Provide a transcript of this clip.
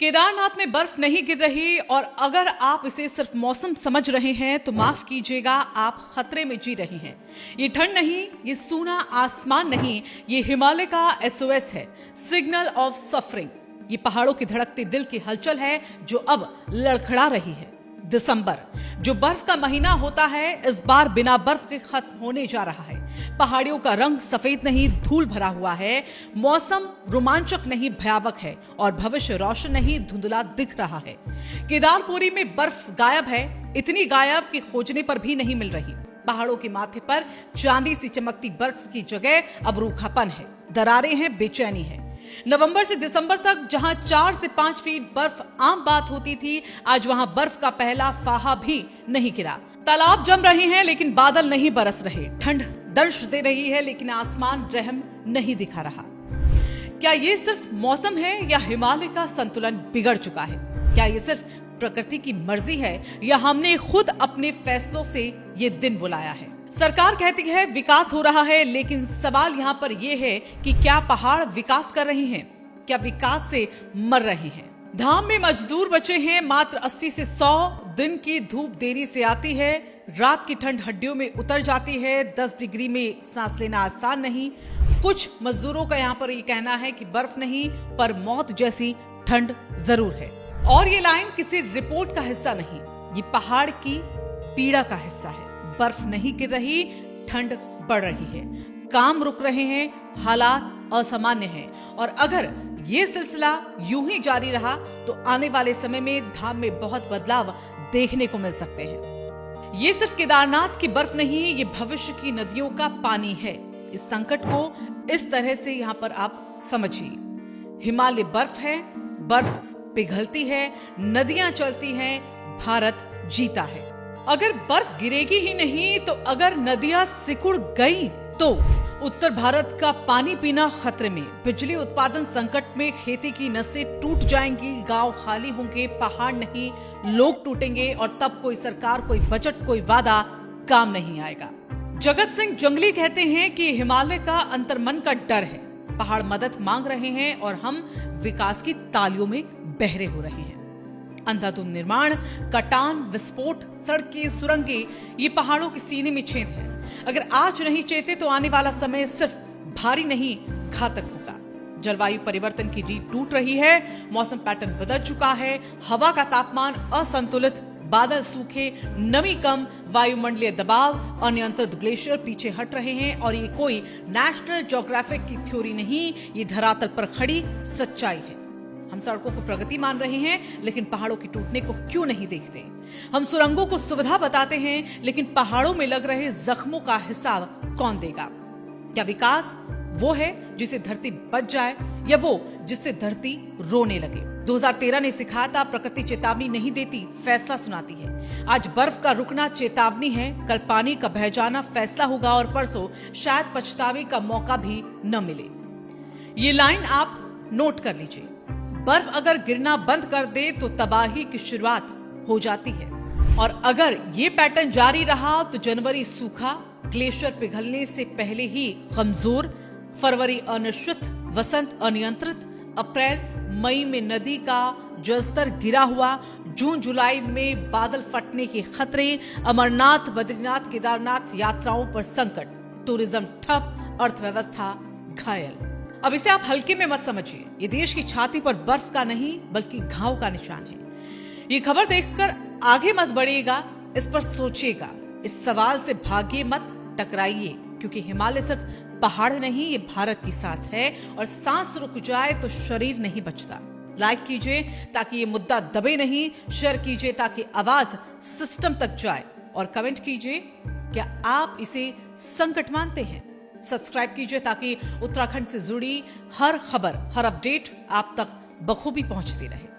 केदारनाथ में बर्फ नहीं गिर रही और अगर आप इसे सिर्फ मौसम समझ रहे हैं तो माफ कीजिएगा, आप खतरे में जी रहे हैं। ये ठंड नहीं, ये सूना आसमान नहीं, ये हिमालय का एसओएस है, सिग्नल ऑफ सफरिंग। ये पहाड़ों की धड़कते दिल की हलचल है जो अब लड़खड़ा रही है। दिसंबर जो बर्फ का महीना होता है, इस बार बिना बर्फ के खत्म होने जा रहा है। पहाड़ियों का रंग सफेद नहीं, धूल भरा हुआ है। मौसम रोमांचक नहीं, भयावह है और भविष्य रोशन नहीं, धुंधला दिख रहा है। केदारपुरी में बर्फ गायब है, इतनी गायब कि खोजने पर भी नहीं मिल रही। पहाड़ों के माथे पर चांदी सी चमकती बर्फ की जगह अब रूखापन है, दरारें हैं, बेचैनी है। नवंबर से दिसंबर तक जहां 4 से 5 फीट बर्फ आम बात होती थी, आज वहां बर्फ का पहला फाहा भी नहीं गिरा। तालाब जम रहे हैं लेकिन बादल नहीं बरस रहे। ठंड दंश दे रही है लेकिन आसमान रहम नहीं दिखा रहा। क्या ये सिर्फ मौसम है या हिमालय का संतुलन बिगड़ चुका है? क्या ये सिर्फ प्रकृति की मर्जी है या हमने खुद अपने फैसलों से ये दिन बुलाया है? सरकार कहती है विकास हो रहा है, लेकिन सवाल यहाँ पर यह है कि क्या पहाड़ विकास कर रहे हैं? क्या विकास से मर रहे हैं? धाम में मजदूर बचे हैं, मात्र 80 से 100 दिन की धूप देरी से आती है। रात की ठंड हड्डियों में उतर जाती है। 10 डिग्री में सांस लेना आसान नहीं। कुछ मजदूरों का यहाँ पर ये कहना है कि बर्फ नहीं पर मौत जैसी ठंड जरूर है। और ये लाइन किसी रिपोर्ट का हिस्सा नहीं, ये पहाड़ की पीड़ा का हिस्सा है। बर्फ नहीं गिर रही, ठंड बढ़ रही है, काम रुक रहे हैं, हालात असामान्य हैं। और अगर ये सिलसिला यूं ही जारी रहा तो आने वाले समय में धाम में बहुत बदलाव देखने को मिल सकते हैं। ये सिर्फ केदारनाथ की बर्फ नहीं, ये भविष्य की नदियों का पानी है। इस संकट को इस तरह से यहाँ पर आप समझिए। हिमालय बर्फ है, बर्फ पिघलती है, नदियां चलती हैं, भारत जीता है। अगर बर्फ गिरेगी ही नहीं तो अगर नदियां सिकुड़ गई तो उत्तर भारत का पानी पीना खतरे में, बिजली उत्पादन संकट में, खेती की नसें टूट जाएंगी, गांव खाली होंगे, पहाड़ नहीं लोग टूटेंगे और तब कोई सरकार, कोई बजट, कोई वादा काम नहीं आएगा। जगत सिंह जंगली कहते हैं कि हिमालय का अंतर्मन का डर है। पहाड़ मदद मांग रहे हैं और हम विकास की तालियों में बहरे हो रहे हैं। अंधाधुंध निर्माण, कटान, विस्फोट, सड़कें, सुरंगें, ये पहाड़ों के सीने में छेद है। अगर आज नहीं चेते तो आने वाला समय सिर्फ भारी नहीं, घातक होगा। जलवायु परिवर्तन की रीढ़ टूट रही है, मौसम पैटर्न बदल चुका है, हवा का तापमान असंतुलित, बादल सूखे, नमी कम, वायुमंडलीय दबाव, अनियंत्रित ग्लेशियर पीछे हट रहे हैं। और ये कोई नेशनल ज्योग्राफिक की थ्योरी नहीं, ये धरातल पर खड़ी सच्चाई है। हम सड़कों को प्रगति मान रहे हैं लेकिन पहाड़ों के टूटने को क्यों नहीं देखते? हम सुरंगों को सुविधा बताते हैं लेकिन पहाड़ों में लग रहे जख्मों का हिसाब कौन देगा? क्या विकास वो है जिसे धरती बच जाए या वो जिससे धरती रोने लगे? 2013 ने सिखाया था प्रकृति चेतावनी नहीं देती, फैसला सुनाती है। आज बर्फ का रुकना चेतावनी है, कल पानी का बह जाना फैसला होगा और परसों शायद पछतावे का मौका भी न मिले। ये लाइन आप नोट कर लीजिए। बर्फ अगर गिरना बंद कर दे तो तबाही की शुरुआत हो जाती है। और अगर ये पैटर्न जारी रहा तो जनवरी सूखा, ग्लेशियर पिघलने से पहले ही कमजोर, फरवरी अनिश्चित, वसंत अनियंत्रित, अप्रैल मई में नदी का जलस्तर गिरा हुआ, जून जुलाई में बादल फटने के खतरे, अमरनाथ, बद्रीनाथ, केदारनाथ यात्राओं पर संकट, टूरिज्म ठप, अर्थव्यवस्था घायल। अब इसे आप हल्के में मत समझिए, ये देश की छाती पर बर्फ का नहीं बल्कि घाव का निशान है। ये खबर देखकर आगे मत बढ़िएगा, इस पर सोचिएगा, इस सवाल से भागिए मत, टकराइए, क्योंकि हिमालय सिर्फ पहाड़ नहीं, ये भारत की सांस है और सांस रुक जाए तो शरीर नहीं बचता। लाइक कीजिए ताकि ये मुद्दा दबे नहीं, शेयर कीजिए ताकि आवाज सिस्टम तक जाए और कमेंट कीजिए क्या आप इसे संकट मानते हैं। सब्सक्राइब कीजिए ताकि उत्तराखंड से जुड़ी हर खबर, हर अपडेट आप तक बखूबी पहुंचती रहे।